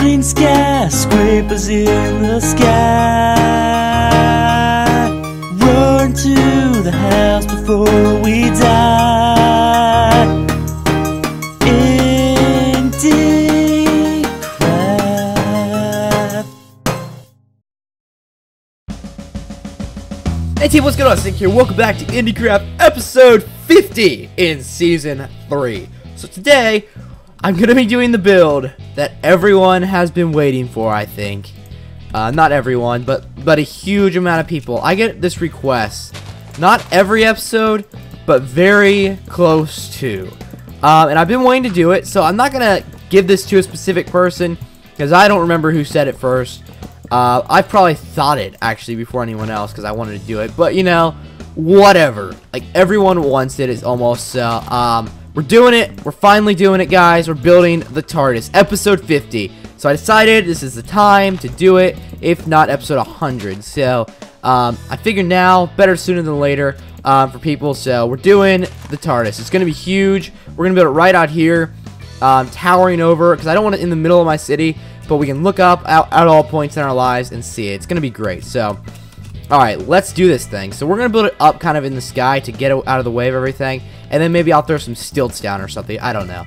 Building skyscrapers in the sky. Run to the house before we die. IndieCraft. Hey team, what's going on? Nikc here. Welcome back to IndieCraft episode 50 in season 3. So today, I'm going to be doing the build that everyone has been waiting for, I think. Not everyone, but a huge amount of people. I get this request, not every episode, but very close to. And I've been waiting to do it, so I'm not going to give this to a specific person, because I don't remember who said it first. I probably thought it, actually, before anyone else, because I wanted to do it. But, you know, whatever. Like, everyone wants it, is almost, so, we're doing it. We're finally doing it, guys. We're building the Tardis, episode 50. So I decided this is the time to do it, if not episode 100. So, I figured now, better sooner than later, for people. So, we're doing the Tardis. It's going to be huge. We're going to build it right out here, towering over, because I don't want it in the middle of my city, but we can look up at all points in our lives and see it. It's going to be great. So, alright, let's do this thing. So, we're going to build it up kind of in the sky to get out of the way of everything. And then maybe I'll throw some stilts down or something. I don't know.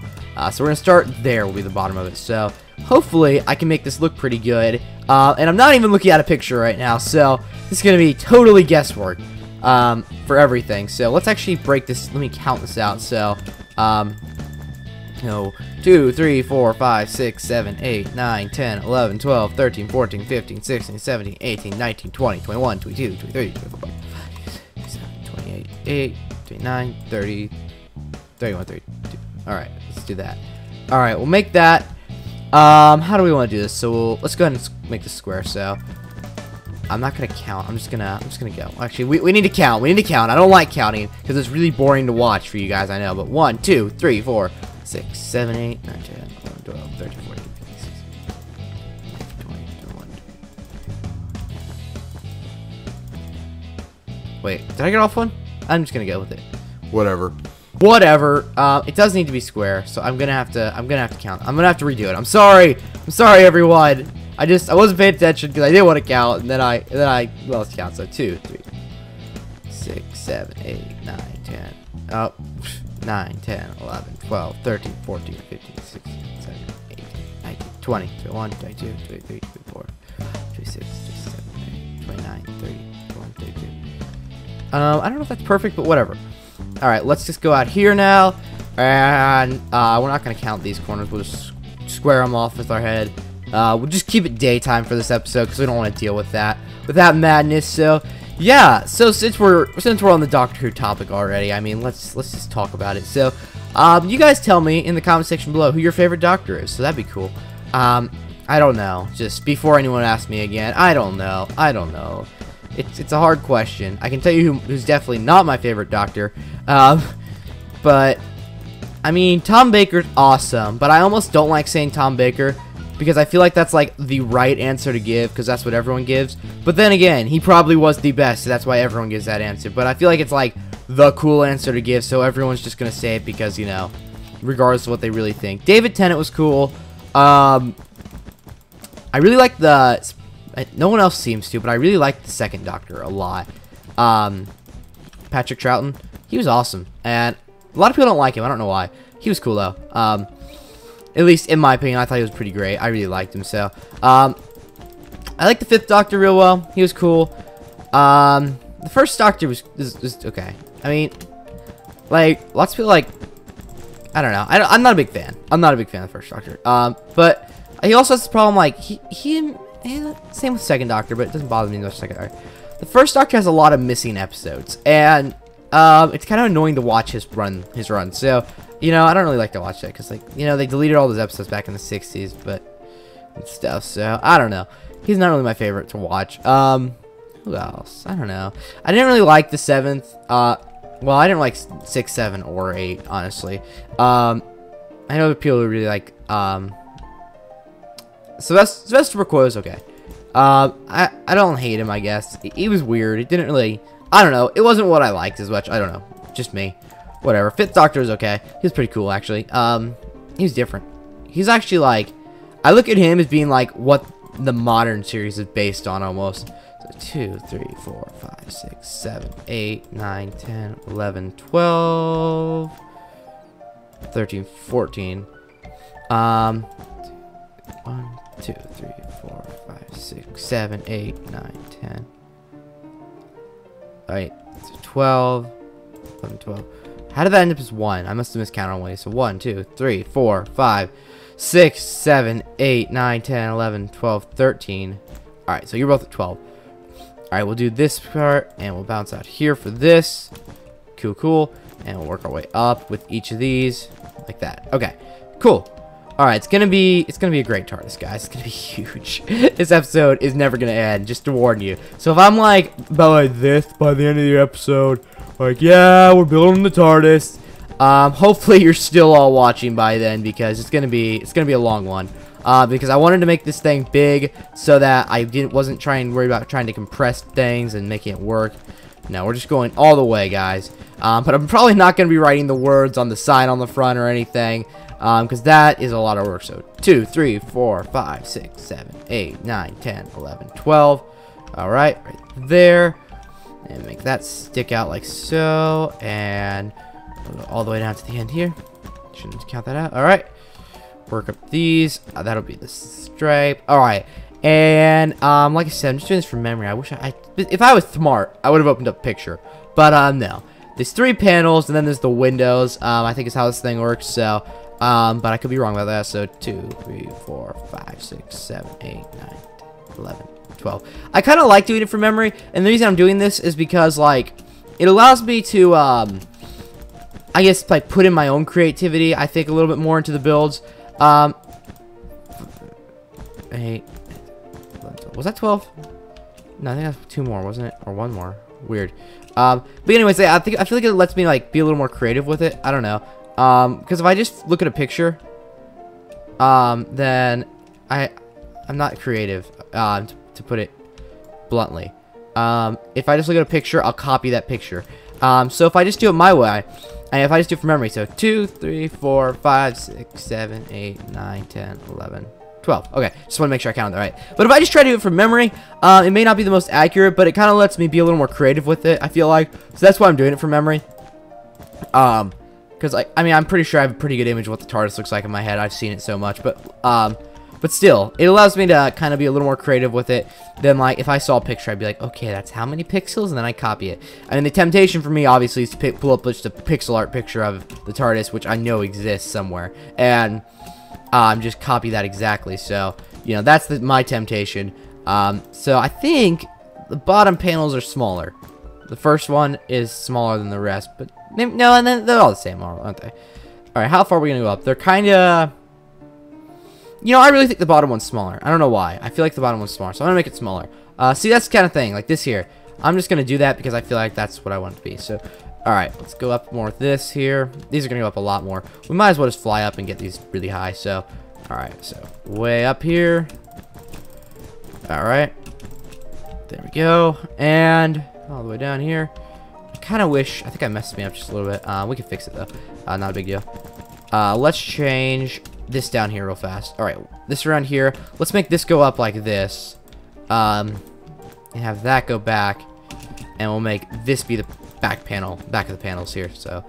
So we're going to start there, will be the bottom of it. So hopefully I can make this look pretty good. And I'm not even looking at a picture right now. So this is going to be totally guesswork for everything. So let's actually break this. Let me count this out. So, 2, 3, 4, 5, 6, 7, 8, 9, 10, 11, 12, 13, 14, 15, 16, 17, 18, 19, 20, 21, 22, 23, 24, 25, 27, 28, 8, 29, 30, 31, 32. Alright, let's do that. Alright, we'll make that. How do we want to do this? So let's go ahead and make this square. So I'm not gonna count. I'm just gonna go. Actually, we need to count. We need to count. I don't like counting because it's really boring to watch for you guys, I know. But 1, 2, 3, 4, 6, 7, 8, 9, 10, 11, 12, 13, 14, 15, 16, 20, 21. Wait, did I get off one? I'm just gonna go with it. Whatever. It does need to be square, so I'm gonna have to count. I'm gonna have to redo it. I'm sorry everyone. I wasn't paying attention because I didn't want to count, and then I lost count. So 2, 3, 6, 7, 8, 9, 10. Oh, 9, 10, 11, 12, 13, 14, 15, 16, 17, 18, 19, 20, 21, 22, 23, 24, 26, 27, 29, 30, 31, 32. I don't know if that's perfect, but whatever. Alright, let's just go out here now. And we're not going to count these corners. We'll just square them off with our head. We'll just keep it daytime for this episode because we don't want to deal with that madness. So, yeah. So since we're on the Doctor Who topic already, I mean, let's just talk about it. So, you guys tell me in the comment section below who your favorite Doctor is. So that'd be cool. I don't know. Just before anyone asks me again, I don't know. It's a hard question. I can tell you who's definitely not my favorite Doctor. But, I mean, Tom Baker's awesome. But I almost don't like saying Tom Baker because I feel like that's, like, the right answer to give because that's what everyone gives. But then again, he probably was the best, so that's why everyone gives that answer. But I feel like it's, like, the cool answer to give, so everyone's just going to say it because, you know, regardless of what they really think. David Tennant was cool. I really like the... No one else seems to, but I really like the second Doctor a lot. Patrick Troughton, he was awesome. And a lot of people don't like him. I don't know why. He was cool, though. At least, in my opinion, I thought he was pretty great. I really liked him, so. I like the fifth Doctor real well. He was cool. The first Doctor was okay. I mean, like, lots of people, like, I don't know. I'm not a big fan. I'm not a big fan of the first Doctor. But he also has this problem, like, same with second Doctor, but it doesn't bother me much. Second Doctor. The first Doctor has a lot of missing episodes, and it's kind of annoying to watch his run. So, you know, I don't really like to watch that because, like, you know, they deleted all those episodes back in the 60s, but and stuff. So I don't know. He's not really my favorite to watch. Who else? I don't know. I didn't really like the seventh. Well, I didn't like 6, 7, or 8, honestly. I know people who really like Sylvester McCoy was okay. I don't hate him, I guess. He was weird. It didn't really... I don't know. It wasn't what I liked as much. I don't know. Just me. Whatever. Fifth Doctor is okay. He was pretty cool, actually. He was different. He's actually, like... I look at him as being like what the modern series is based on almost. So 2, 3, 4, 5, 6, 7, 8, 9, 10, 11, 12, 13, 14. 1, 2, 3, 4, 5, 6, 7, 8, 9, 10. Alright, so 12, 11, 12. How did that end up as 1? I must have miscounted one way. So 1, 2, 3, 4, 5, 6, 7, 8, 9, 10, 11, 12, 13. Alright, so you're both at 12. Alright, we'll do this part, and we'll bounce out here for this. Cool, cool. And we'll work our way up with each of these, like that. Okay, cool. Alright, it's gonna be a great Tardis, guys. It's gonna be huge. This episode is never gonna end, just to warn you. So if I'm like about like this by the end of the episode, like, yeah, we're building the Tardis. Hopefully you're still all watching by then, because it's gonna be a long one. Because I wanted to make this thing big so that I wasn't worried about trying to compress things and making it work. No, we're just going all the way, guys. But I'm probably not going to be writing the words on the sign on the front or anything, because that is a lot of work. So 2, 3, 4, 5, 6, 7, 8, 9, 10, 11, 12. All right, right there. And make that stick out like so. And go all the way down to the end here. Shouldn't count that out. All right. Work up these. That'll be the stripe. All right. And like I said, I'm just doing this from memory. I wish if I was smart, I would have opened up a picture. But no. There's 3 panels, and then there's the windows. I think is how this thing works. So, but I could be wrong about that. So 2, 3, 4, 5, 6, 7, 8, 9, 10, 11, 12. I kind of like doing it from memory, and the reason I'm doing this is because like it allows me to I guess like put in my own creativity. I think a little bit more into the builds. 8. Was that 12? No, I think that's 2 more, wasn't it? Or 1 more. Weird. But anyways, I feel like it lets me like be a little more creative with it. I don't know. Because if I just look at a picture, then I'm not creative. To put it bluntly. If I just look at a picture, I'll copy that picture. So if I just do it my way, and if I just do it from memory, so 2, 3, 4, 5, 6, 7, 8, 9, 10, 11, 12. Okay, just want to make sure I counted that right. But if I just try to do it from memory, it may not be the most accurate, but it kind of lets me be a little more creative with it, I feel like. So that's why I'm doing it from memory. Because, I mean, I'm pretty sure I have a pretty good image of what the Tardis looks like in my head. I've seen it so much, but still, it allows me to kind of be a little more creative with it than, like, if I saw a picture, I'd be like, okay, that's how many pixels? And then I copy it. I mean, the temptation for me, obviously, is to pull up just a pixel art picture of the Tardis, which I know exists somewhere, and just copy that exactly. So, you know, that's my temptation. So I think the bottom panels are smaller. The first one is smaller than the rest, but maybe, no, and then they're all the same, aren't they? All right, how far are we going to go up? They're kind of... You know, I really think the bottom one's smaller. I don't know why. I feel like the bottom one's smaller, so I'm going to make it smaller. See, that's the kind of thing, like this here. I'm just going to do that because I feel like that's what I want it to be. So, alright, let's go up more with this here. These are going to go up a lot more. We might as well just fly up and get these really high. So, alright, so way up here. Alright. There we go. And all the way down here. I kind of wish... I think I messed me up just a little bit. We can fix it, though. Not a big deal. Let's change... this down here real fast. All right, this around here. Let's make this go up like this, and have that go back, and we'll make this be the back of the panels here. So,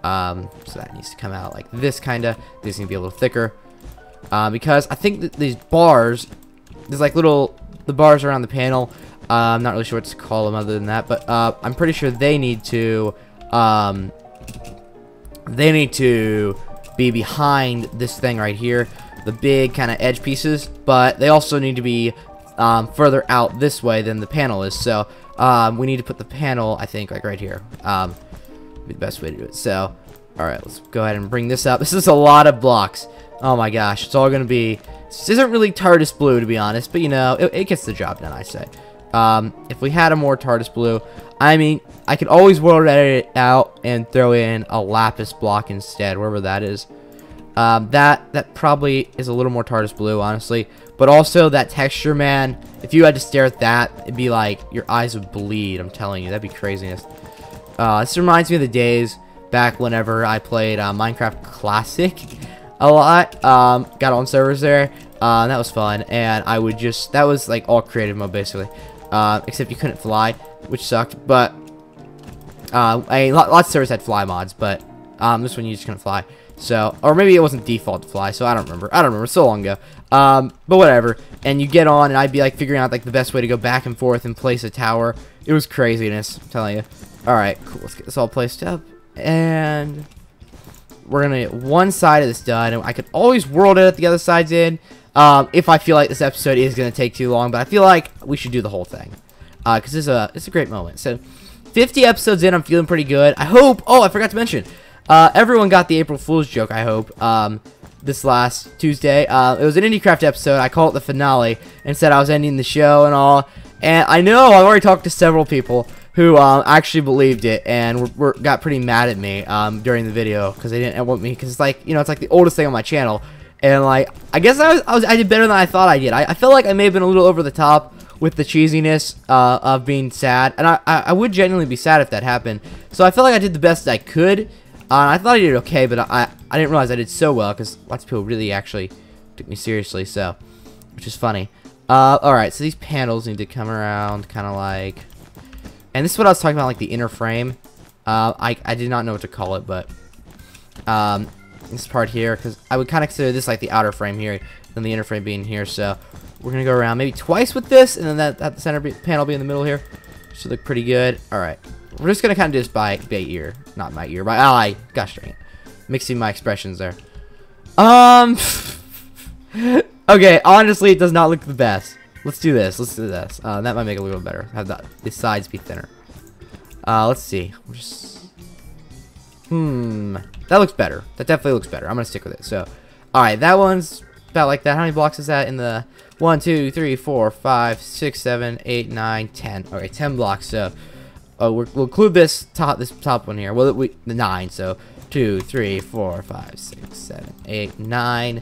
so that needs to come out like this, kinda. These need to be a little thicker, because I think that these bars, there's like the bars around the panel. I'm not really sure what to call them other than that, but I'm pretty sure they need to be behind this thing right here, the big kind of edge pieces, but they also need to be further out this way than the panel is. So we need to put the panel, I think, like right here. Be the best way to do it. So, all right, let's go ahead and bring this up. This is a lot of blocks. Oh my gosh, it's all gonna be. This isn't really Tardis blue, to be honest, but you know, it gets the job done, I say. If we had a more Tardis blue, I mean, I could always world edit it out and throw in a lapis block instead, wherever that is. That probably is a little more Tardis blue, honestly. But also that texture, man, if you had to stare at that, it'd be like your eyes would bleed. I'm telling you, that'd be craziness. This reminds me of the days back whenever I played Minecraft Classic a lot. Got on servers there. That was fun, and I would just, that was like all creative mode basically, except you couldn't fly, which sucked. But lots of servers had fly mods, but this one you just couldn't fly. So, or maybe it wasn't default to fly, so I don't remember, so long ago. But whatever. And you get on, and I'd be like figuring out like the best way to go back and forth and place a tower. It was craziness, I'm telling you. All right, cool. Let's get this all placed up, and we're gonna get one side of this done. And I could always world edit the other sides in, if I feel like this episode is gonna take too long. But I feel like we should do the whole thing, because it's a great moment. So, 50 episodes in, I'm feeling pretty good. I hope. Oh, I forgot to mention. Everyone got the April Fool's joke, I hope, this last Tuesday. It was an IndieCraft episode. I called it the finale and said I was ending the show and all. And I know I've already talked to several people who actually believed it and got pretty mad at me during the video because they didn't want me, because it's like, you know, it's like the oldest thing on my channel. And like, I guess I did better than I thought I did. I felt like I may have been a little over the top with the cheesiness of being sad, and I would genuinely be sad if that happened. So I felt like I did the best I could. I thought I did okay, but I didn't realize I did so well, because lots of people really actually took me seriously, so, which is funny. Alright, so these panels need to come around, kind of like, and this is what I was talking about, like the inner frame. I did not know what to call it, but, this part here, because I would kind of consider this like the outer frame here, then the inner frame being here, so we're going to go around maybe twice with this, and then that the center panel be in the middle here. Should look pretty good. Alright. We're just going to kind of do this by ear. Not my ear, by eye. Gosh dang it. Mixing my expressions there. Okay, honestly, it does not look the best. Let's do this. Let's do this. That might make it a little better. Have the sides be thinner. Let's see. That looks better. That definitely looks better. I'm going to stick with it. So, alright, that one's about like that. How many blocks is that in the 1, 2, 3, 4, 5, 6, 7, 8, 9, 10. Okay, 10 blocks. So, we'll include this top one here. Well, the 9. So 2, 3, 4, 5, 6, 7, 8, 9.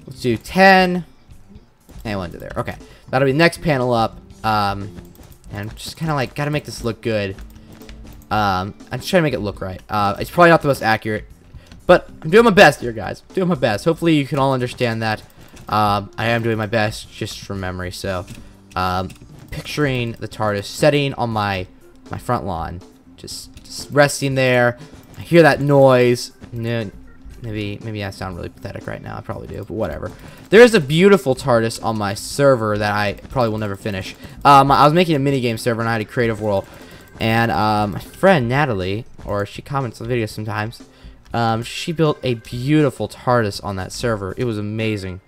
Let's do 10. And 1 to there. Okay, that'll be the next panel up. And just kind of like gotta make this look good. I'm just trying to make it look right. It's probably not the most accurate, but I'm doing my best here, guys. Doing my best. Hopefully, you can all understand that. I am doing my best just from memory. So, picturing the Tardis setting on my front lawn, just resting there. I hear that noise. No, maybe I sound really pathetic right now. I probably do, but whatever. There is a beautiful Tardis on my server that I probably will never finish. I was making a minigame server and I had a creative world, and my friend Natalie, or she comments on the videos sometimes, she built a beautiful Tardis on that server. It was amazing.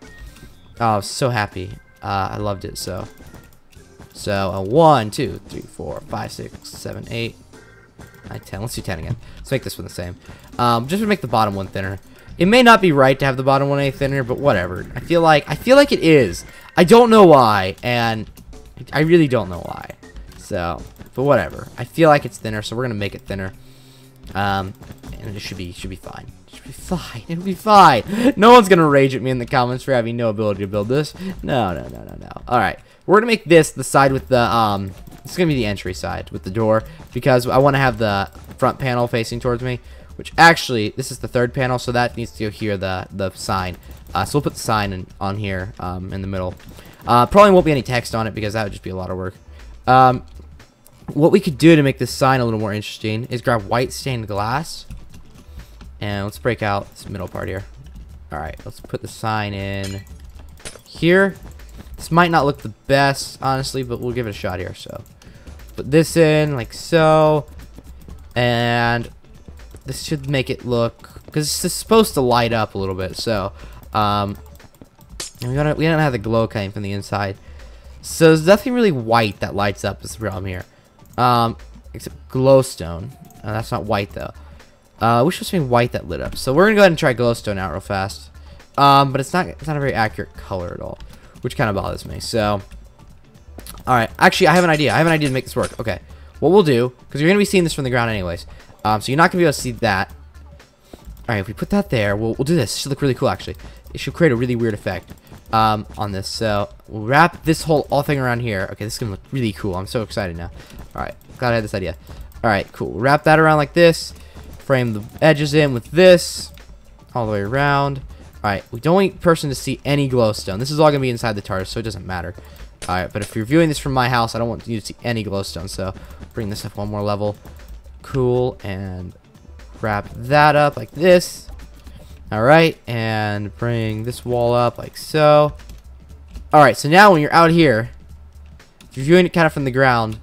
Oh, I was so happy. I loved it so. So, 1, 2, 3, 4, 5, 6, 7, 8, 9, 10. Let's do 10 again. Let's make this one the same. Just to make the bottom one thinner. It may not be right to have the bottom one any thinner, but whatever. I feel like it is. I don't know why, and I really don't know why. So, but whatever. I feel like it's thinner, so we're gonna make it thinner. And it should be fine. It should be fine. It'll be fine. No one's gonna rage at me in the comments for having no ability to build this. No. All right. We're gonna make this the side with the it's gonna be the entry side with the door, because I want to have the front panel facing towards me. Which actually, this is the third panel, so that needs to go here. The sign. So we'll put the sign on here in the middle. Probably won't be any text on it because that would just be a lot of work. What we could do to make this sign a little more interesting is grab white stained glass, and let's break out this middle part here. All right, let's put the sign in here. This might not look the best, honestly, but we'll give it a shot here. So, put this in like so, and this should make it look, because it's supposed to light up a little bit. So, and we don't have the glow coming from the inside. So there's nothing really white that lights up is the problem here, except glowstone. That's not white though. Wish it was something white that lit up. So we're gonna go ahead and try glowstone out real fast. But it's not a very accurate color at all, which kind of bothers me. So, all right, actually, I have an idea. I have an idea to make this work. Okay, what we'll do, because you're gonna be seeing this from the ground anyways, so you're not gonna be able to see that. All right, if we put that there, we'll do this. It should look really cool, actually. It should create a really weird effect on this. So we'll wrap this whole thing around here. Okay, this is gonna look really cool. I'm so excited now. All right, glad I had this idea. All right, cool. We'll wrap that around like this. Frame the edges in with this all the way around. Alright, we don't want person to see any glowstone. This is all going to be inside the TARDIS, so it doesn't matter. Alright, but if you're viewing this from my house, I don't want you to see any glowstone, so bring this up one more level. Cool, and wrap that up like this. Alright, and bring this wall up like so. Alright, so now when you're out here, if you're viewing it kind of from the ground,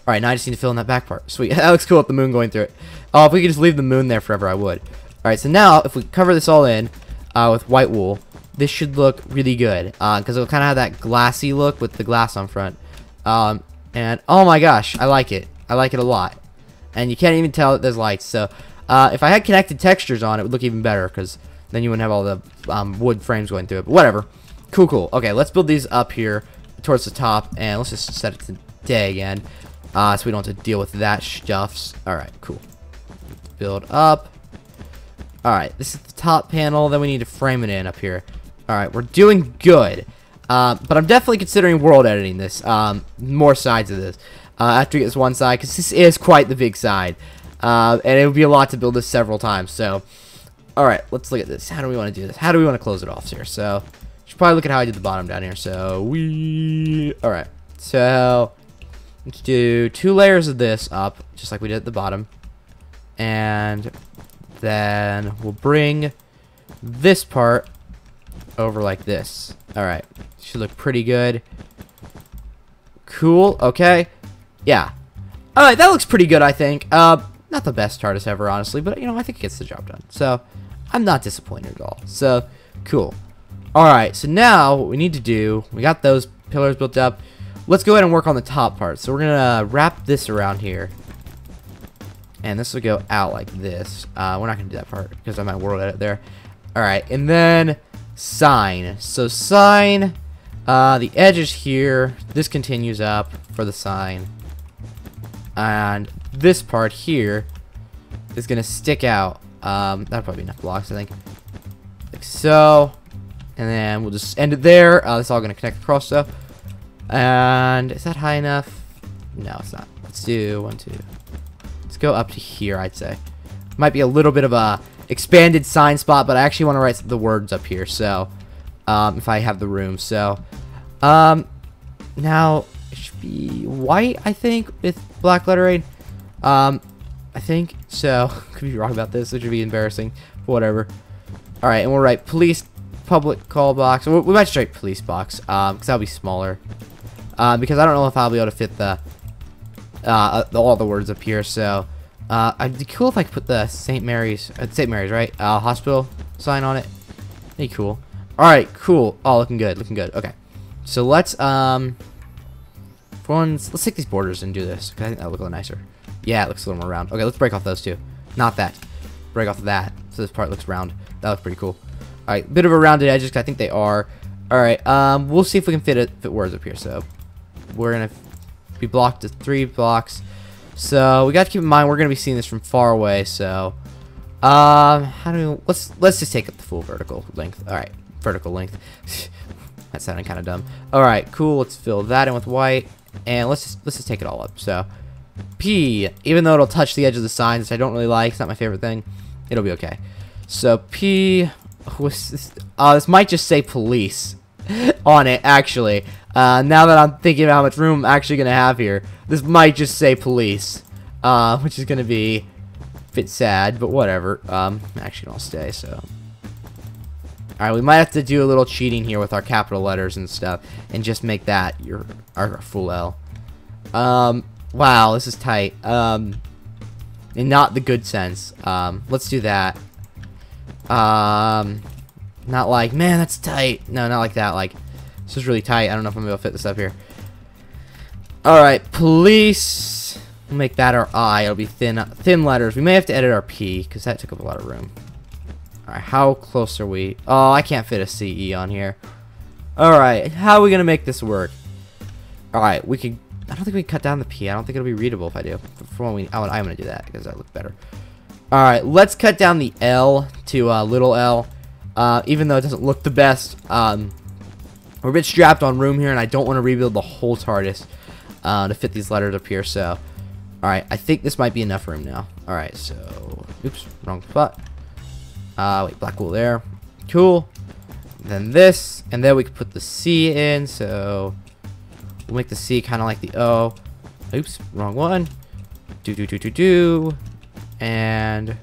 alright, now I just need to fill in that back part. Sweet, that looks cool with the moon going through it. Oh, if we could just leave the moon there forever, I would. Alright, so now, if we cover this all in with white wool, this should look really good. Because it'll kind of have that glassy look with the glass on front. And, oh my gosh, I like it. I like it a lot. And you can't even tell that there's lights. So, if I had connected textures on, it would look even better. Because then you wouldn't have all the wood frames going through it. But whatever. Cool, cool. Okay, let's build these up here towards the top. And let's just set it to day again. So we don't have to deal with that stuffs. Alright, cool. Build up. Alright, this is the top panel. Then we need to frame it in up here. Alright, we're doing good. But I'm definitely considering world editing this. More sides of this. After we get this one side. Because this is quite the big side. And it would be a lot to build this several times. So, alright, let's look at this. How do we want to do this? How do we want to close it off here? So, should probably look at how I did the bottom down here. So, alright. So, let's do 2 layers of this up. Just like we did at the bottom. And then we'll bring this part over like this. Alright. Should look pretty good. Cool. Okay. Yeah. Alright, that looks pretty good, I think. Not the best TARDIS ever, honestly, but, you know, I think it gets the job done. So, I'm not disappointed at all. So, cool. Alright, so now what we need to do, we got those pillars built up. Let's go ahead and work on the top part. So, we're going to wrap this around here. And this will go out like this. We're not going to do that part because I might world edit there. Alright, and then sign. So sign, the edge is here. This continues up for the sign. And this part here is going to stick out. That'll probably be enough blocks, I think. Like so. And then we'll just end it there. It's all going to connect across stuff. And is that high enough? No, it's not. Let's do 1, 2. Let's go up to here, I'd say. Might be a little bit of a expanded sign spot, but I actually want to write the words up here, so if I have the room. So now it should be white, I think, with black lettering. I think so. Could be wrong about this, which would be embarrassing. Whatever. Alright, and we'll write police public call box. We might just write police box, because that'll be smaller. Because I don't know if I'll be able to fit the all the words up here, so it'd be cool if I could put the St. Mary's, right? Hospital sign on it. That'd be cool. Alright, cool. Oh, looking good, looking good. Okay. So let's let's take these borders and do this, because I think that'll look a little nicer. Yeah, it looks a little more round. Okay, let's break off those two. Not that. Break off that. So this part looks round. That looks pretty cool. Alright, bit of a rounded edges, because I think they are. Alright, we'll see if we can fit words up here. So we're gonna be blocked to 3 blocks. So we got to keep in mind we're gonna be seeing this from far away. So how do we, let's just take up the full vertical length. All right, vertical length. That sounded kind of dumb. All right, cool. Let's fill that in with white, and let's just take it all up. So P, even though it'll touch the edge of the sign, which I don't really like, it's not my favorite thing, it'll be okay. So P, this might just say police on it, actually. Now that I'm thinking about how much room I'm actually going to have here, this might just say police, which is going to be a bit sad, but whatever. Actually, I'll stay, so. Alright, we might have to do a little cheating here with our capital letters and stuff, and just make that our full L. Wow, this is tight. In not the good sense. Let's do that. Not like, man, that's tight. No, not like that. Like, this is really tight. I don't know if I'm going to fit this up here. Alright, police. We'll make that our I. It'll be thin letters. We may have to edit our P, because that took up a lot of room. Alright, how close are we? Oh, I can't fit a CE on here. Alright, how are we going to make this work? Alright, we could... I don't think we can cut down the P. I don't think it'll be readable if I do. For when I'm going to do that, because that looks better. Alright, let's cut down the L to little L. Even though it doesn't look the best. We're a bit strapped on room here, and I don't want to rebuild the whole TARDIS to fit these letters up here. So, alright, I think this might be enough room now. Alright, so, oops, wrong spot. Wait, black wool there. Cool. then this, and then we can put the C in. So we'll make the C kind of like the O. Oops, wrong one. And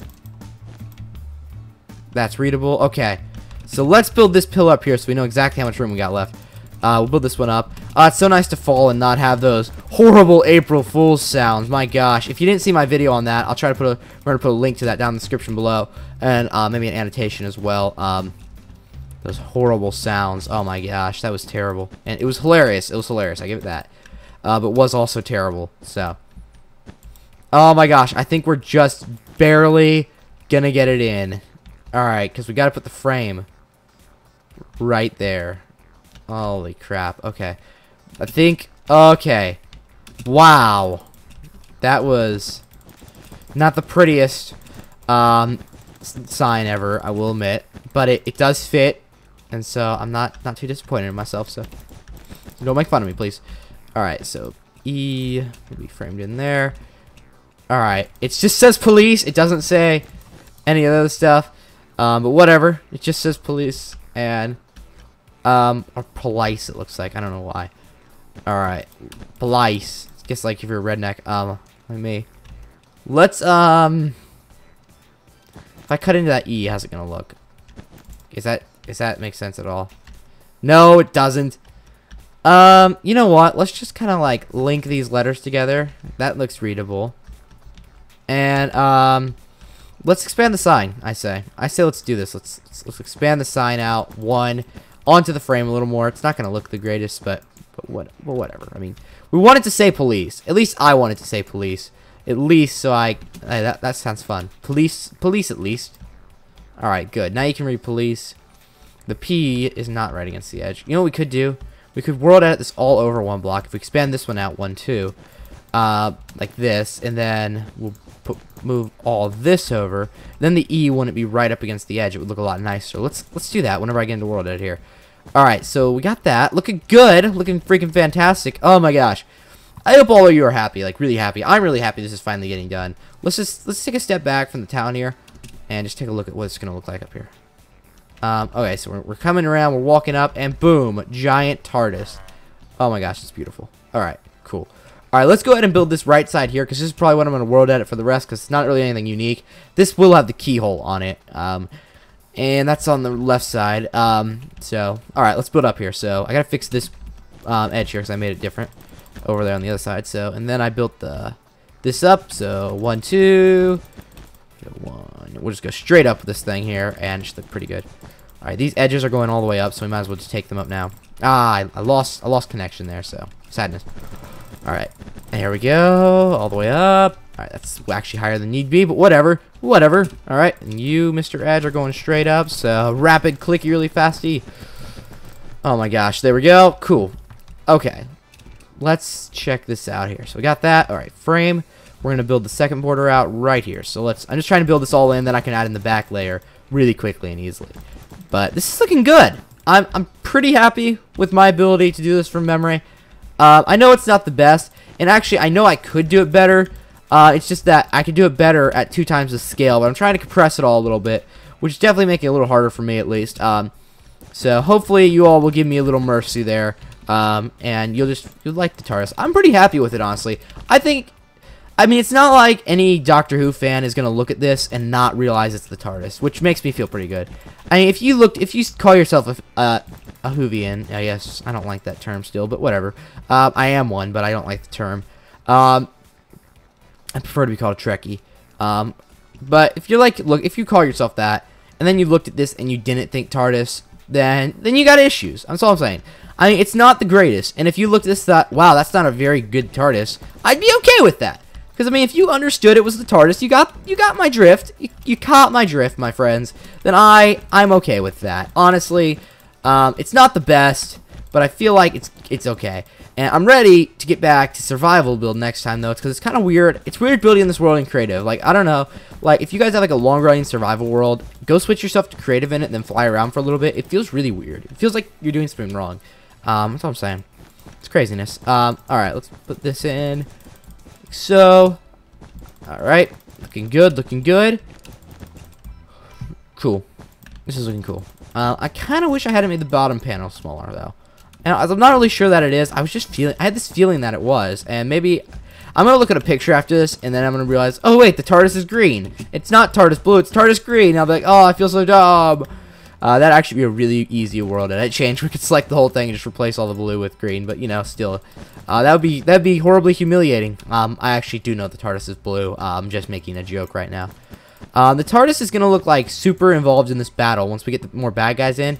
that's readable. Okay, so let's build this pillar up here so we know exactly how much room we got left. We'll build this one up. It's so nice to fall and not have those horrible April Fool's sounds. My gosh, if you didn't see my video on that, I'll try to we're gonna put a link to that down in the description below, and maybe an annotation as well. Those horrible sounds. Oh my gosh, that was terrible, and it was hilarious. It was hilarious. I give it that. But was also terrible. So, oh my gosh, I think we're just barely gonna get it in. All right, because we got to put the frame right there. Holy crap. Okay. I think, okay. Wow. That was not the prettiest sign ever, I will admit. But it does fit. And so I'm not too disappointed in myself. So don't make fun of me, please. Alright, so E will be framed in there. Alright. It just says police. It doesn't say any other stuff. But whatever. It just says police. And or police, it looks like. I don't know why. Alright. Police. I guess like if you're a redneck. Like me. Let's, if I cut into that E, how's it gonna look? Does that make sense at all? No, it doesn't. You know what? Let's just kind of like link these letters together. That looks readable. And, let's expand the sign, I say. Let's do this. Let's expand the sign out one onto the frame a little more. It's not going to look the greatest, but whatever. I mean, we want it to say police. At least I want it to say police. At least so that sounds fun. Police at least. All right, good. Now you can read police. The P is not right against the edge. You know what we could do? We could world edit this all over one block. If we expand this one out one, two, like this, and then we'll move all this over, then the E wouldn't be right up against the edge. It would look a lot nicer. Let's do that whenever I get into world edit here. Alright, so we got that. Looking good. Looking freaking fantastic. Oh my gosh. I hope all of you are happy, like really happy. I'm really happy this is finally getting done. Let's take a step back from the town here and just take a look at what it's gonna look like up here. Okay, so we're coming around, we're walking up, and boom, giant Tardis. Oh my gosh, it's beautiful. Alright, cool. Alright, let's go ahead and build this right side here, because this is probably what I'm going to world edit for the rest, because it's not really anything unique. This will have the keyhole on it, and that's on the left side. So, alright, let's build up here. So, I got to fix this edge here, because I made it different over there on the other side. So, and then I built this up, so 1, 2, 1. We'll just go straight up with this thing here, and just look pretty good. Alright, these edges are going all the way up, so we might as well just take them up now. I lost connection there, so sadness. Alright, there we go, all the way up. Alright, that's actually higher than need be, but whatever, Alright, and you, Mr. Edge, are going straight up, so rapid, clicky, really fasty. Oh my gosh, there we go, cool. Okay, let's check this out here. So we got that, alright, frame. We're going to build the second border out right here. So I'm just trying to build this all in, then I can add in the back layer really quickly and easily. But this is looking good. I'm pretty happy with my ability to do this from memory. I know it's not the best, and actually I know I could do it better. It's just that I could do it better at 2 times the scale, but I'm trying to compress it all a little bit, which is definitely making it a little harder for me at least. So hopefully you all will give me a little mercy there, and you'll like the Tardis. I'm pretty happy with it, honestly. I mean, it's not like any Doctor Who fan is gonna look at this and not realize it's the Tardis, which makes me feel pretty good. I mean, if you call yourself a Whovian, I guess I don't like that term still, but whatever. I am one, but I don't like the term. I prefer to be called a Trekkie. But if you're if you call yourself that, and then you looked at this and you didn't think Tardis, then you got issues. That's all I'm saying. I mean, it's not the greatest, and if you looked at this, thought, wow, that's not a very good Tardis, I'd be okay with that. Because, I mean, if you understood it was the Tardis, you got my drift, you caught my drift, my friends, then I'm okay with that. Honestly, it's not the best, but I feel like it's okay. And I'm ready to get back to survival build next time, though, because it's kind of weird. It's weird building in this world in creative. Like, I don't know. Like, if you guys have, like, a long-running survival world, go switch yourself to creative in it and then fly around for a little bit. It feels really weird. It feels like you're doing something wrong. That's all I'm saying. It's craziness. Alright, let's put this in. So, alright, looking good, Cool. This is looking cool. I kind of wish I hadn't made the bottom panel smaller, though. And I'm not really sure that it is. I had this feeling that it was. And maybe I'm going to look at a picture after this, and then I'm going to realize, oh, wait, the TARDIS is green. It's not TARDIS blue, it's TARDIS green. And I'll be like, oh, I feel so dumb. That'd actually be a really easy world edit change. We could select the whole thing and just replace all the blue with green. But, you know, still, that'd be horribly humiliating. I actually do know the TARDIS is blue. I'm just making a joke right now. The TARDIS is going to look, like, super involved in this battle once we get more bad guys in.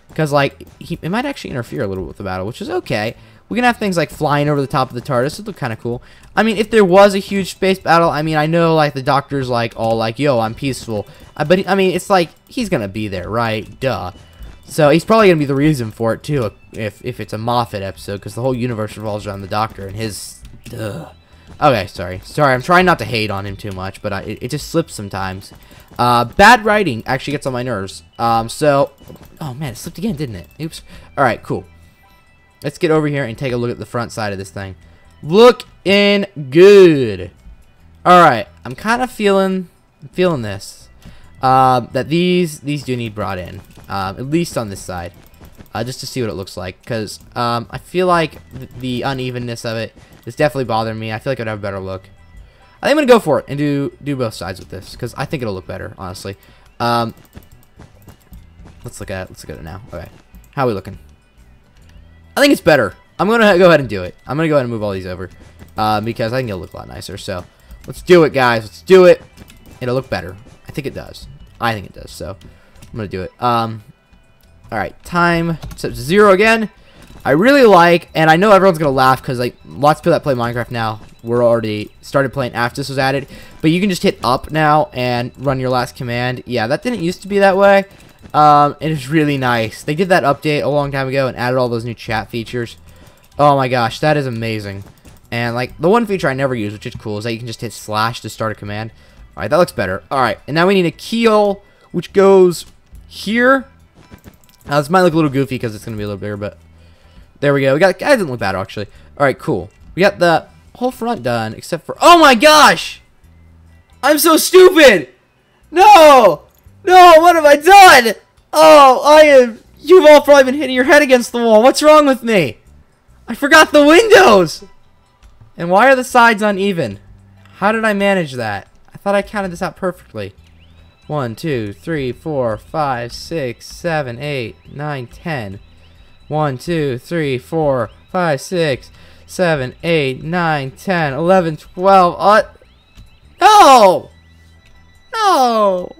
Because, like, it might actually interfere a little with the battle, which is okay. We're going to have things, like, flying over the top of the TARDIS. It'll look kind of cool. I mean, if there was a huge space battle, I mean, I know, like, the Doctor's, like, all like, yo, I'm peaceful. But, I mean, it's like, he's going to be there, right? Duh. So, he's probably going to be the reason for it, too, if it's a Moffat episode. Because the whole universe revolves around the Doctor and his... Duh. Okay, sorry. Sorry, I'm trying not to hate on him too much, but it just slips sometimes. Bad writing actually gets on my nerves. So... Oh, man, it slipped again, didn't it? Oops. Alright, cool. Let's get over here and take a look at the front side of this thing. Looking good. Alright, I'm kind of feeling this. That these do need brought in. At least on this side. Just to see what it looks like. Because I feel like the unevenness of it is definitely bothering me. I feel like I'd have a better look. I think I'm going to go for it and do both sides with this. Because I think it'll look better, honestly. Let's look at it now. Okay. How are we looking? I think it's better. I'm going to go ahead and do it. I'm going to go ahead and move all these over. Because I think it'll look a lot nicer. So, let's do it, guys. Let's do it. It'll look better. I think it does. I think it does. So, I'm going to do it. Alright. Time set to 0 again. I really like, and I know everyone's going to laugh because like lots of people that play Minecraft now were already started playing after this was added. But you can just hit up now and run your last command. Yeah, that didn't used to be that way. It is really nice. They did that update a long time ago and added all those new chat features. Oh my gosh, that is amazing. And like the one feature I never use, which is cool, is that you can just hit slash to start a command. Alright, that looks better. Alright, and now we need a keyhole which goes here. This might look a little goofy because it's going to be a little bigger, but there we go. That doesn't look bad, actually. Alright, cool. We got the whole front done, except for... Oh my gosh! I'm so stupid! No! No, what have I done? Oh, You've all probably been hitting your head against the wall. What's wrong with me? I forgot the windows! And why are the sides uneven? How did I manage that? I thought I counted this out perfectly. 1, 2, 3, 4, 5, 6, 7, 8, 9, 10. 1, 2, 3, 4, 5, 6, 7, 8, 9, 10, 11, 12. No! No!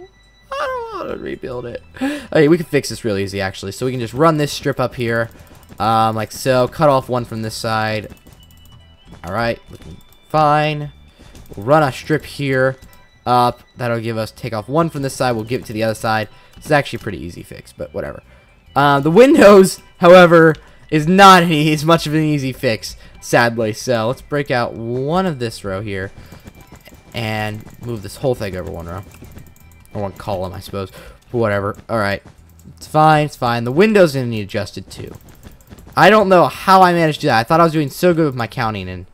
I don't want to rebuild it. Okay, we can fix this really easy, actually. So we can just run this strip up here. Like so. Cut off one from this side. Alright, looking fine. We'll run a strip here up. That'll give us, take off one from this side. We'll give it to the other side. It's actually a pretty easy fix, but whatever. The windows, however, is not as much of an easy fix, sadly. So let's break out one of this row here and move this whole thing over one row. Or one column, I suppose. Whatever. Alright. It's fine, it's fine. The window's going to need adjusted too. I don't know how I managed to do that. I thought I was doing so good with my counting and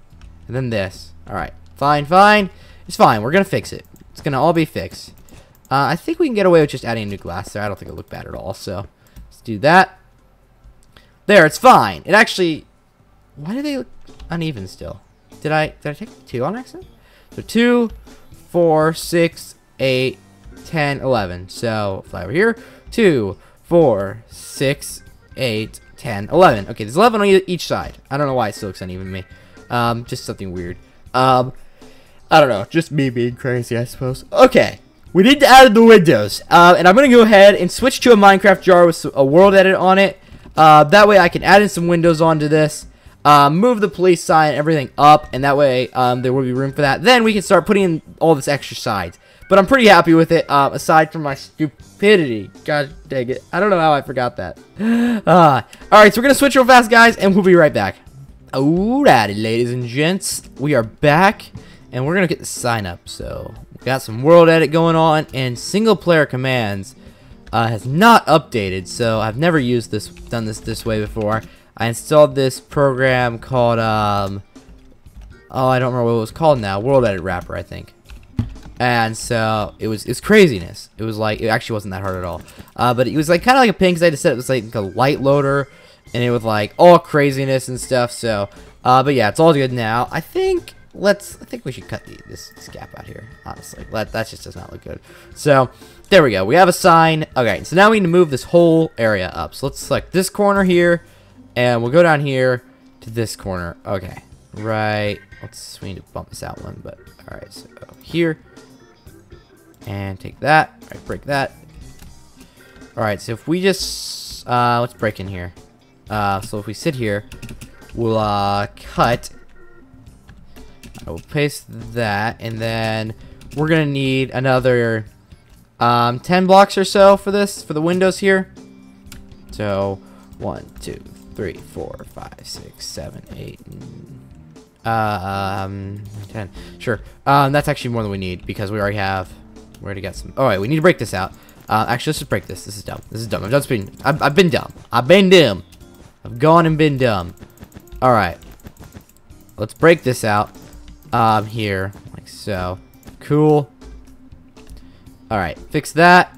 then this. Alright. Fine, fine. It's fine. We're going to fix it. It's going to all be fixed. I think we can get away with just adding new glass there. I don't think it'll look bad at all. So, let's do that. There, it's fine. It actually... Why do they look uneven still? Did I take 2 on accident? So, 2, 4, 6, 8, 10, 11. So, fly over here. 2, 4, 6, 8, 10, 11. Okay, there's 11 on each side. I don't know why it still looks uneven to me. Just something weird. I don't know. Just me being crazy, I suppose. Okay. We need to add the windows. And I'm going to go ahead and switch to a Minecraft jar with a world edit on it. That way I can add in some windows onto this. Move the police sign and everything up. And that way there will be room for that. Then we can start putting in all this extra sides. But I'm pretty happy with it, aside from my stupidity. God dang it. I don't know how I forgot that. Alright, so we're going to switch real fast, guys, and we'll be right back. Alrighty, ladies and gents. We are back, and we're going to get the sign up. So, we got some world edit going on, and single-player commands has not updated. So, I've never used this, done this way before. I installed this program called, oh, I don't remember what it was called now. World Edit Wrapper, I think. And so it was craziness. It was like, it actually wasn't that hard at all. But it was like kind of like a pain because I just said it was like a light loader, and it was like all craziness and stuff. So, but yeah, it's all good now. I think we should cut this gap out here. Honestly, that just does not look good. So there we go. We have a sign. Okay, so now we need to move this whole area up. So let's select this corner here, and we'll go down here to this corner. Okay, right. We need to bump this out one, but all right. So here. And take that. All right, break that. All right, so if we just let's break in here. So if we sit here, we'll cut. I will paste that, and then we're gonna need another 10 blocks or so for the windows here. So 1, 2, 3, 4, 5, 6, 7, 8. 10. Sure. That's actually more than we need because we already got some. All right, we need to break this out. Actually, let's just break this. This is dumb. I'm done speaking. I've been dumb. I've gone and been dumb. All right. Let's break this out. Here, like so. Cool. All right, fix that.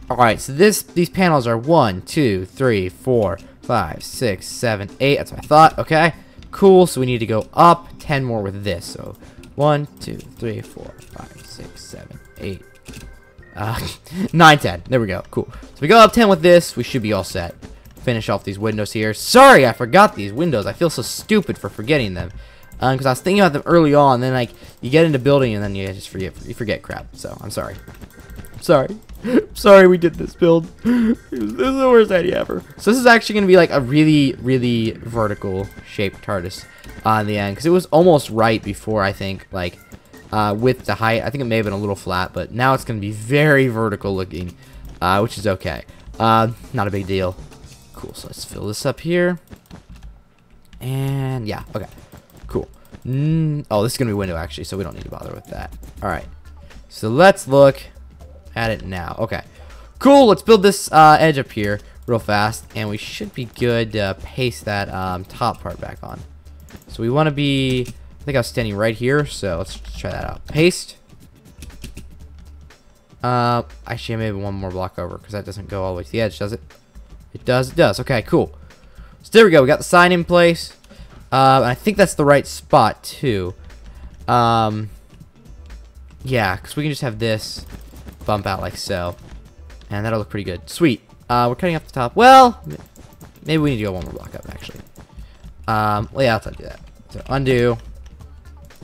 All right, so these panels are 1, 2, 3, 4, 5, 6, 7, 8. That's what I thought. Okay. Cool. So we need to go up 10 more with this. So 1, 2, 3, 4, 5, 6, 7, 8. 9, 10. There we go. Cool. So we go up 10 with this. We should be all set. Finish off these windows here. Sorry, I forgot these windows. I feel so stupid for forgetting them. Because I was thinking about them early on. Then like you get into building and then you just forget crap. So I'm sorry. Sorry we did this build. This is the worst idea ever. So this is actually going to be like a really, really vertical shaped TARDIS on the end. Because it was almost right before, I think, like with the height. I think it may have been a little flat. But now it's going to be very vertical looking. Which is okay. Not a big deal. Cool. So let's fill this up here. And yeah. Okay. Cool. Oh, this is going to be window actually. So we don't need to bother with that. Alright. So let's look at it now. Okay. Cool. Let's build this edge up here real fast. And we should be good to paste that top part back on. So we want to be... I think I was standing right here. So let's try that out. Paste. Actually, maybe one more block over. Because that doesn't go all the way to the edge, does it? It does. It does. Okay, cool. So there we go. We got the sign in place. I think that's the right spot, too. Yeah, because we can just have this bump out like so. And that'll look pretty good. Sweet. We're cutting off the top. Well, maybe we need to go one more block up, actually. Well, yeah, I'll do that. So undo.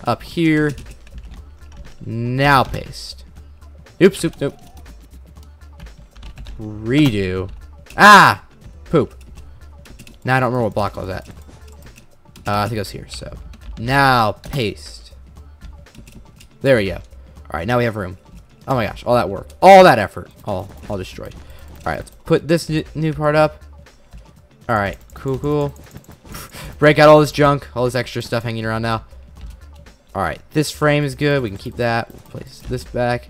Up here. Now paste. Oops, oops, nope. Redo. Ah! Poop. Now I don't remember what block I was at. I think it was here, so. Now paste. There we go. Alright, now we have room. Oh my gosh, all that work. All that effort. All destroyed. Alright, let's put this new part up. Alright, cool. Break out all this junk, all this extra stuff hanging around now. Alright, this frame is good. We can keep that. We'll place this back.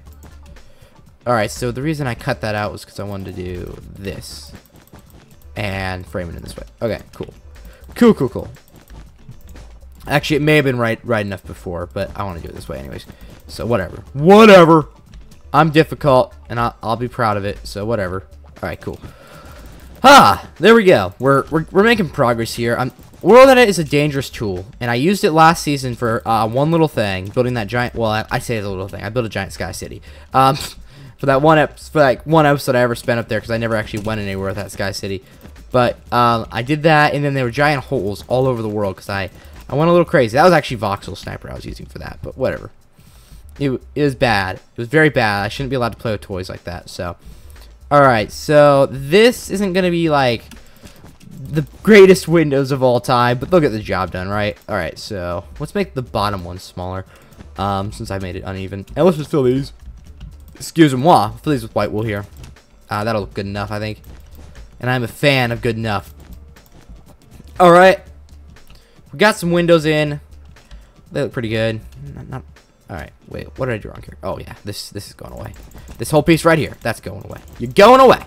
Alright, so the reason I cut that out was because I wanted to do this. And frame it in this way. Okay, cool. Cool. Actually, it may have been right enough before, but I want to do it this way anyways. So, whatever. I'm difficult, and I'll be proud of it, so whatever. Alright, cool. There we go. We're making progress here. World Edit is a dangerous tool, and I used it last season for one little thing, building that giant, well, I say it's a little thing. I built a giant sky city. For that one episode I ever spent up there, because I never actually went anywhere with that sky city. But I did that, and then there were giant holes all over the world, because I went a little crazy. That was actually Voxel Sniper I was using for that, but whatever. It was bad. It was very bad. I shouldn't be allowed to play with toys like that, so. Alright, so this isn't going to be, like, the greatest windows of all time, but they'll get the job done, right? Alright, so let's make the bottom one smaller, since I made it uneven. And let's just fill these. Excuse-moi. Fill these with white wool here. That'll look good enough, I think. And I'm a fan of good enough. Alright. We got some windows in. They look pretty good. Alright, wait, what did I do wrong here? Oh, yeah, this is going away. This whole piece right here, that's going away. You're going away!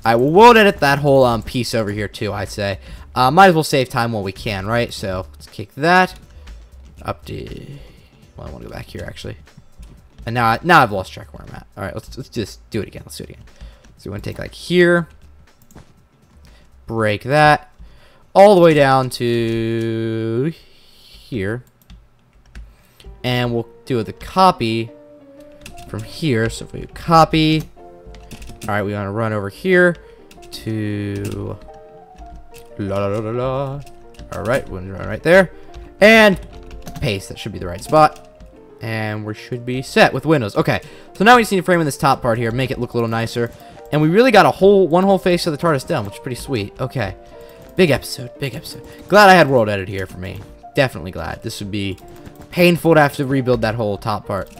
Alright, well, we'll edit that whole piece over here, too, I'd say. Might as well save time while we can, right? So, let's kick that. Up to... Well, I want to go back here, actually. And now I've lost track of where I'm at. All right, let's just do it again. Let's do it again. So we want to take like here, break that all the way down to here, and we'll do the copy from here. So if we copy, all right, we want to run over here to all right, we're gonna run right there and paste. That should be the right spot. And we should be set with windows. Okay, so now we just need to frame in this top part here, make it look a little nicer. And we really got one whole face of the Tardis done, which is pretty sweet. Okay, big episode, big episode. Glad I had world edit here for me. Definitely glad. This would be painful to have to rebuild that whole top part,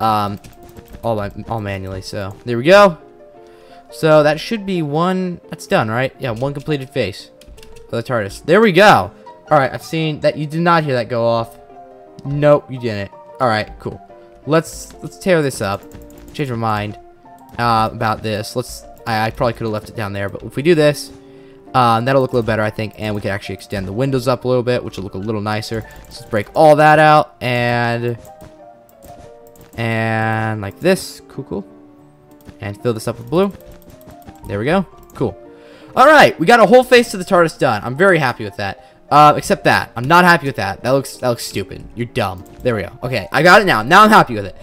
all manually. So there we go. So that should be one. That's done, right? Yeah, one completed face for the Tardis. There we go. All right, I've seen that. You did not hear that go off. Nope, you didn't. All right, cool. Let's tear this up. Change my mind about this. I probably could have left it down there, but if we do this, that'll look a little better, I think, and we can actually extend the windows up a little bit, which will look a little nicer. So let's break all that out and like this. Cool. And fill this up with blue. There we go. Cool. All right, we got a whole face to the Tardis done. I'm very happy with that. Except that. I'm not happy with that. That looks stupid. You're dumb. There we go. Okay, I got it now. Now I'm happy with it.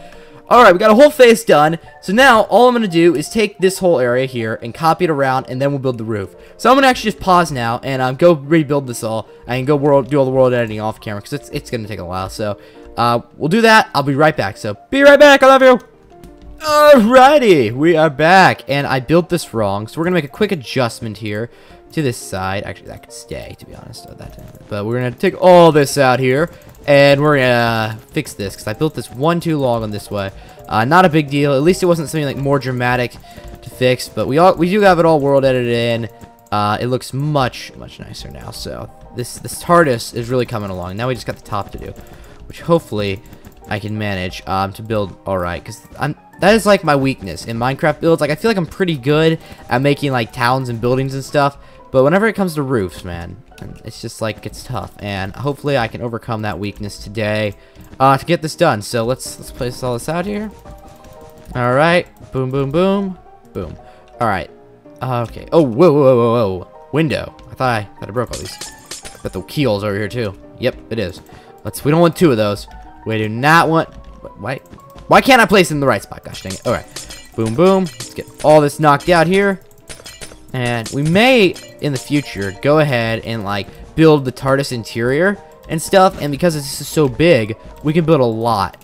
Alright, we got a whole face done. So now, all I'm going to do is take this whole area here and copy it around, and then we'll build the roof. So I'm going to actually just pause now and go rebuild this all. And go do all the world editing off camera, because it's going to take a while. So, we'll do that. I'll be right back. So, be right back. I love you. Alrighty, we are back. And I built this wrong, so we're going to make a quick adjustment here to this side. Actually, that could stay, to be honest. But we're going to take all this out here, and we're going to fix this, because I built this one too long on this way. Not a big deal. At least it wasn't something like more dramatic to fix, but we do have it all world edited in. It looks much nicer now. So this Tardis is really coming along. Now we just got the top to do, which hopefully I can manage to build all right, because that is like my weakness in Minecraft builds. Like, I feel like I'm pretty good at making like towns and buildings and stuff, but whenever it comes to roofs, man, it's just like it's tough. And hopefully I can overcome that weakness today to get this done. So let's place all this out here. All right, boom, boom, boom, boom. All right, okay. Oh, whoa, window. I thought I broke all these. But the keel's over here too. Yep, it is. We don't want two of those. We do not want. Why can't I place it in the right spot? Gosh dang it. All right, boom, boom. Let's get all this knocked out here. And we may, in the future, go ahead and, like, build the Tardis interior and stuff. And because this is so big, we can build a lot.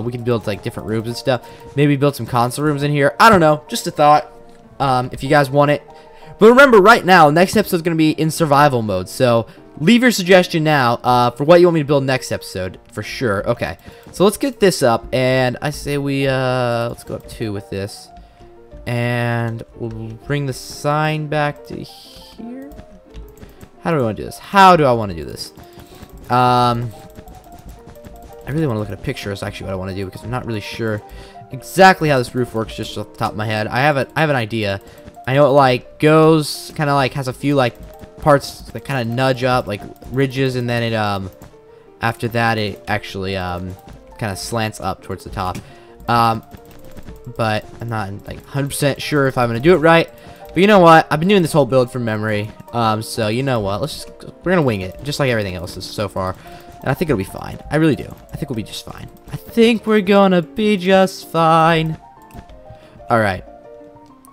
We can build, like, different rooms and stuff. Maybe build some console rooms in here. I don't know. Just a thought. If you guys want it. But remember, right now, next episode is going to be in survival mode. So, leave your suggestion now for what you want me to build next episode. For sure. Okay. So, let's get this up. And I say let's go up 2 with this. And we'll bring the sign back to here. How do we want to do this? How do I want to do this? I really want to look at a picture is actually what I want to do, because I'm not really sure exactly how this roof works just off the top of my head. I have an idea. I know it like goes kind of like has a few like parts that kind of nudge up, like ridges, and then it after that it actually kind of slants up towards the top. But I'm not like 100% sure if I'm gonna do it right. But you know what? I've been doing this whole build from memory. So you know what? We're gonna wing it, just like everything else is so far. And I think it'll be fine. I really do. I think we'll be just fine. I think we're gonna be just fine. All right.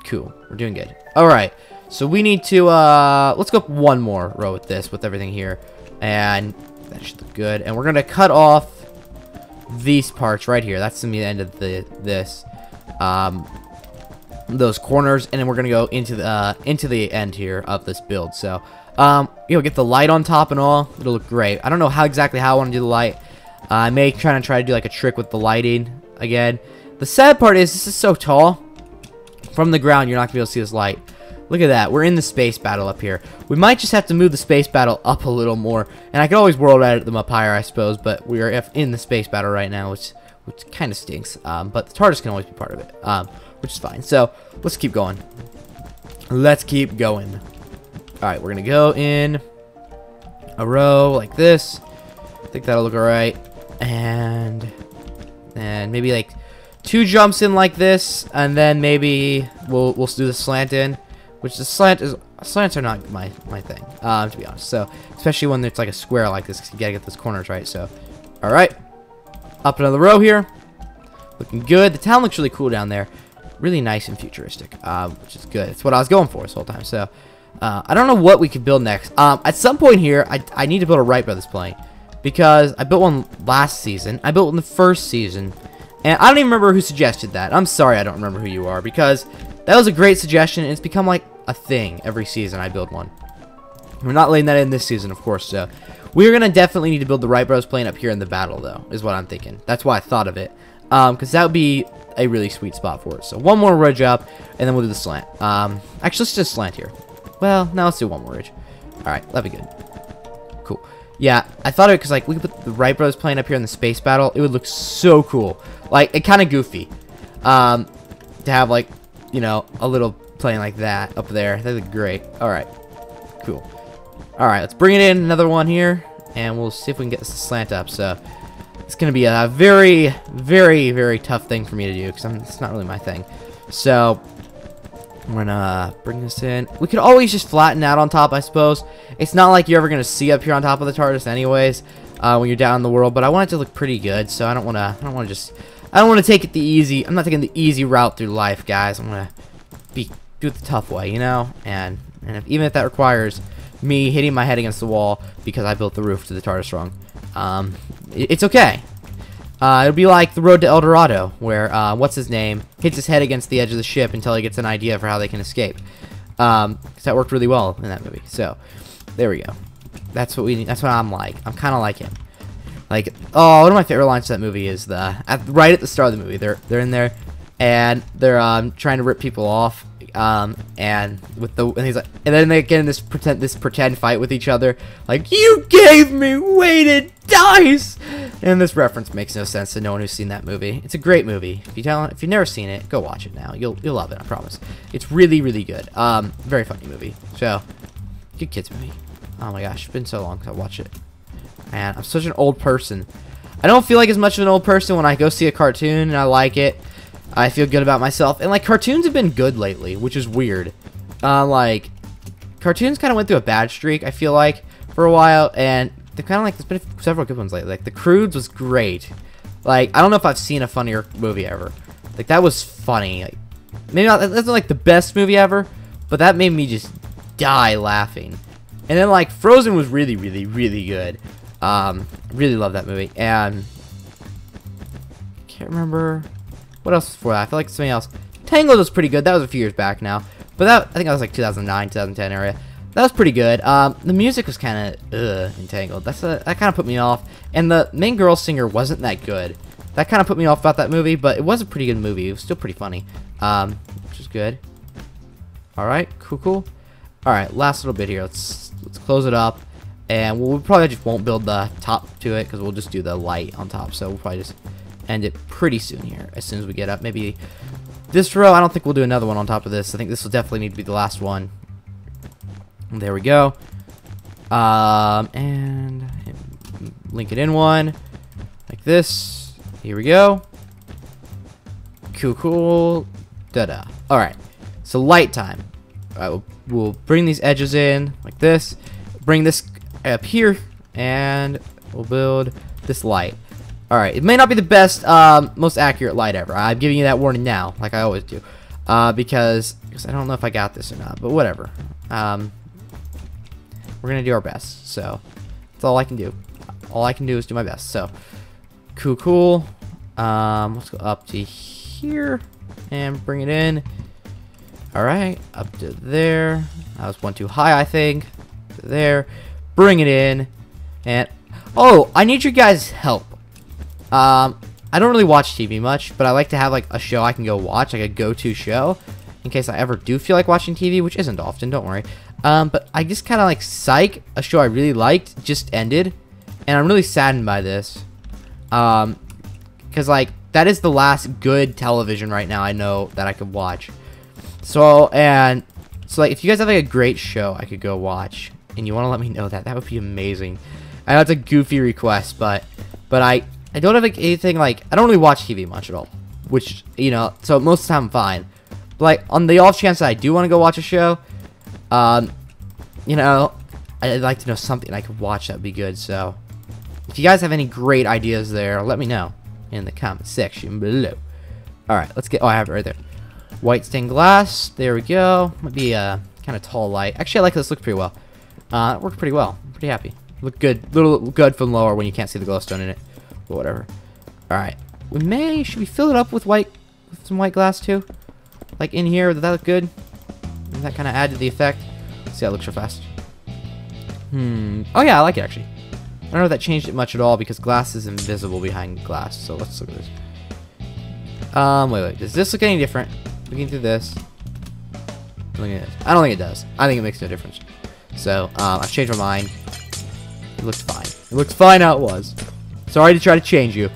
Cool. We're doing good. All right. So we need to let's go up one more row with this, with everything here, and that should look good. And we're gonna cut off these parts right here. That's gonna be the end of this. Those corners, and then we're gonna go into the end here of this build. So get the light on top and all. It'll look great. I don't know exactly how I want to do the light. I may try to do like a trick with the lighting again. The sad part is this is so tall. From the ground, you're not gonna be able to see this light. Look at that. We're in the space battle up here. We might just have to move the space battle up a little more, and I could always world edit them up higher, I suppose. But we are in the space battle right now, which kind of stinks. But the Tardis can always be part of it, which is fine. So let's keep going. Let's keep going. All right, we're gonna go in a row like this. I think that'll look all right, and maybe like 2 jumps in like this, and then maybe we'll do the slant in, which slants are not my thing, to be honest. So especially when it's like a square like this, 'cause you gotta get those corners right. So, all right, up another row here, looking good. The town looks really cool down there, really nice and futuristic, which is good. It's what I was going for this whole time. So I don't know what we could build next. At some point here, I need to build a Wright Brothers plane, because I built one last season. I built one the first season. And I don't even remember who suggested that. I'm sorry I don't remember who you are, because that was a great suggestion, and it's become like a thing every season I build one. We're not letting that in this season, of course, so we're going to definitely need to build the Wright Bros plane up here in the battle, though, is what I'm thinking. That's why I thought of it, because that would be a really sweet spot for it. So one more ridge up, and then we'll do the slant. Actually, let's just slant here. Well, now let's do one more ridge. Alright, that'd be good. Cool. Yeah, I thought of it because, like, we could put the Wright Bros plane up here in the space battle. It would look so cool. Like, it kind of goofy. To have, like, you know, a little plane like that up there. That'd be great. Alright. Cool. Alright, let's bring it in. Another one here. And we'll see if we can get this to slant up. So, it's going to be a very, very, very tough thing for me to do, because it's not really my thing. So, I'm going to bring this in. We could always just flatten out on top, I suppose. It's not like you're ever going to see up here on top of the Tardis anyways, when you're down in the world, but I want it to look pretty good, so I don't want to take it the easy. I'm not taking the easy route through life, guys. I'm going to do it the tough way, you know? And even if that requires me hitting my head against the wall because I built the roof to the Tardis wrong, it's okay. It'll be like the road to El Dorado, where, what's his name, hits his head against the edge of the ship until he gets an idea for how they can escape. Because that worked really well in that movie. So, there we go. That's what we need. That's what I'm like. I'm kind of like him. Like, oh, one of my favorite lines to that movie is right at the start of the movie. They're in there, and they're trying to rip people off. And he's like, and then they get in this pretend fight with each other, like, you gave me weighted dice, and this reference makes no sense to no one who's seen that movie. It's a great movie. If you've never seen it, go watch it now. You'll love it, I promise. It's really, really good. Very funny movie. So, good kids movie. Oh my gosh, it's been so long since I watched it. Man, I'm such an old person. I don't feel like as much of an old person when I go see a cartoon and I like it. I feel good about myself. And, like, cartoons have been good lately, which is weird. Like, cartoons kind of went through a bad streak, I feel like, for a while. And they're kind of like, there's been several good ones lately. Like, The Croods was great. Like, I don't know if I've seen a funnier movie ever. Like, that was funny. Like, maybe not, that's not, like, the best movie ever, but that made me just die laughing. And then, like, Frozen was really, really, really good. Really love that movie. And can't remember what else was before that. I feel like something else. Tangled was pretty good. That was a few years back now, but I think that was like 2009, 2010 area. That was pretty good. The music was kind of in Tangled. That kind of put me off. And the main girl singer wasn't that good. That kind of put me off about that movie, but it was a pretty good movie. It was still pretty funny, which is good. All right, cool. All right, last little bit here. Let's close it up. And we probably just won't build the top to it, because we'll just do the light on top. So we'll probably just end it pretty soon here, as soon as we get up. Maybe this row, I don't think we'll do another one on top of this. I think this will definitely need to be the last one. There we go. And link it in one, like this. Here we go. Cool. Da-da. Alright, so light time. Alright, we'll bring these edges in, like this. Bring this up here, and we'll build this light. Alright, it may not be the best, most accurate light ever. I'm giving you that warning now, like I always do. Because I don't know if I got this or not, but whatever. We're gonna do our best, so that's all I can do. All I can do is do my best, so. Cool. Let's go up to here, and bring it in. Alright, up to there. That was one too high, I think. To there. Bring it in. And, oh, I need your guys' help. I don't really watch TV much, but I like to have, like, a show I can go watch, like a go-to show, in case I ever do feel like watching TV, which isn't often, don't worry. But I just kind of, like, Psych, a show I really liked, just ended, and I'm really saddened by this. Because, like, that is the last good television right now I know that I could watch. So, like, if you guys have, like, a great show I could go watch, and you want to let me know that, that would be amazing. I know it's a goofy request, but I don't have, like, anything, like, I don't really watch TV much at all. which, you know, so most of the time I'm fine. But, like, on the off chance that I do want to go watch a show, you know, I'd like to know something I could watch that would be good. So, if you guys have any great ideas there, let me know in the comment section below. Alright, let's get, oh, I have it right there. White stained glass, there we go. Might be a kind of tall light. Actually, I like this, looks pretty well. It worked pretty well. I'm pretty happy. Look good, little good from lower when you can't see the glowstone in it. But whatever. Alright, should we fill it up with some white glass too? Like in here, does that look good? Does that kind of add to the effect? Let's see how it looks real fast. Oh yeah, I like it actually. I don't know if that changed it much at all because glass is invisible behind glass. So let's look at this. Wait. Does this look any different? Looking through this. Looking at this. I don't think it does. I think it makes no difference. So, I've changed my mind. It looks fine. It looks fine how it was. Sorry to try to change you.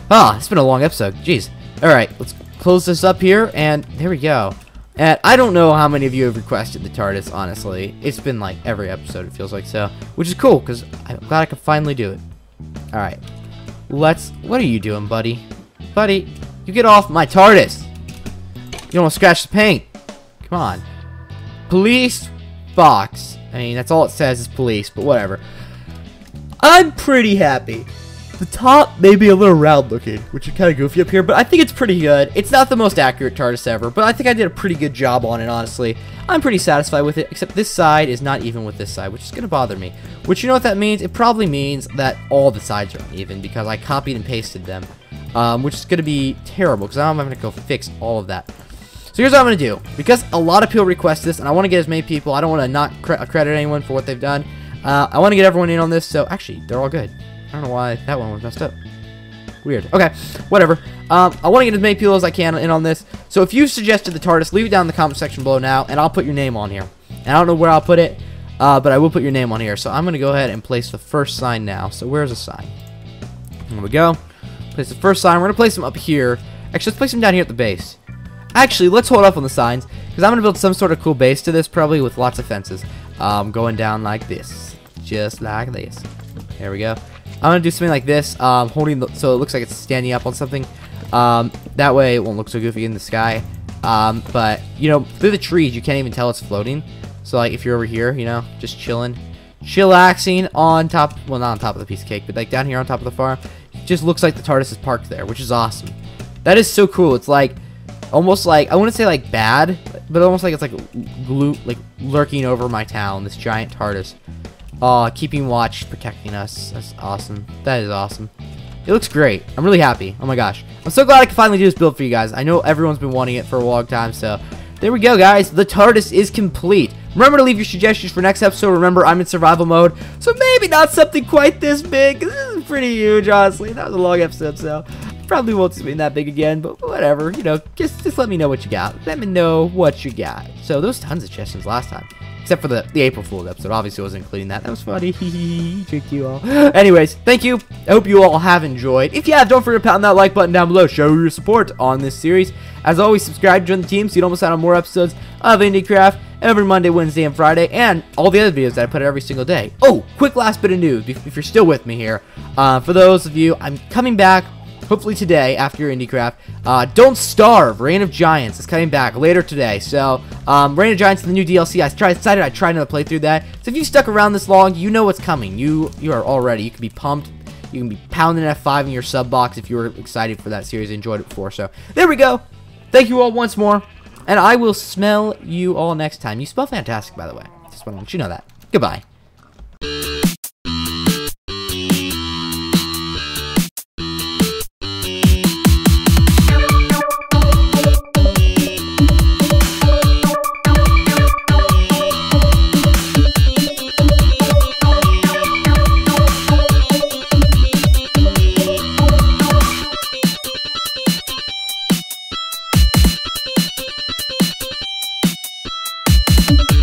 Ah, it's been a long episode. Jeez. Alright, let's close this up here, and there we go. And I don't know how many of you have requested the Tardis, honestly. It's been like every episode, it feels like so. Which is cool, because I'm glad I could finally do it. Alright. What are you doing, buddy? Buddy, you get off my Tardis! You don't want to scratch the paint. Come on. Police box. I mean, that's all it says is police, but whatever. I'm pretty happy. The top may be a little round looking, which is kind of goofy up here, but I think it's pretty good. It's not the most accurate Tardis ever, but I think I did a pretty good job on it, honestly. I'm pretty satisfied with it, except this side is not even with this side, which is going to bother me. Which, you know what that means? It probably means that all the sides are uneven, because I copied and pasted them. Which is going to be terrible, because I'm having to go fix all of that. So here's what I'm going to do. Because a lot of people request this, and I want to get as many people, I don't want to not credit anyone for what they've done. I want to get everyone in on this, so actually, they're all good. I don't know why that one was messed up. Weird. Okay, whatever. I want to get as many people as I can in on this. So if you suggested the Tardis, leave it down in the comment section below now, and I'll put your name on here. And I don't know where I'll put it, but I will put your name on here. So I'm going to go ahead and place the first sign now. So where's the sign? There we go. Place the first sign. We're going to place them up here. Actually, let's place them down here at the base. Actually, let's hold up on the signs, because I'm going to build some sort of cool base to this, probably with lots of fences. Going down like this. Just like this. There we go. I'm going to do something like this, so it looks like it's standing up on something. That way it won't look so goofy in the sky. But, you know, through the trees, you can't even tell it's floating. So, like, if you're over here, you know, just chilling, chillaxing on top, well, not on top of the piece of cake, but, like, down here on top of the farm, it just looks like the Tardis is parked there, which is awesome. That is so cool. It's, like, almost like, I wouldn't say, like, bad, but almost like it's, like, lurking over my town, this giant Tardis. Keeping watch, protecting us. That's awesome. That is awesome. It looks great. I'm really happy. Oh my gosh. I'm so glad I could finally do this build for you guys. I know everyone's been wanting it for a long time, so there we go, guys. The Tardis is complete. Remember to leave your suggestions for next episode. Remember, I'm in survival mode, so maybe not something quite this big. This is pretty huge, honestly. That was a long episode, so probably won't see me that big again, but whatever. You know, just let me know what you got. Let me know what you got. So, there was tons of suggestions last time. Except for the April Fool's episode. Obviously, I wasn't including that. That was funny. Tricked you all. Anyways, thank you. I hope you all have enjoyed. If you have, don't forget to pound that like button down below. Show your support on this series. As always, subscribe, join the team so you don't miss out on more episodes of IndieCraft every Monday, Wednesday, and Friday, and all the other videos that I put out every single day. Oh, quick last bit of news, if you're still with me here. For those of you, I'm coming back, hopefully today, after your IndieCraft. Don't Starve, Reign of Giants is coming back later today. So, Reign of Giants is the new DLC. I decided I'd try another playthrough that. So if you stuck around this long, you know what's coming. You are all ready. You can be pumped. You can be pounding F5 in your sub box if you were excited for that series and enjoyed it before. So, there we go. Thank you all once more. And I will smell you all next time. You smell fantastic, by the way. Just want to let you know that. Goodbye. You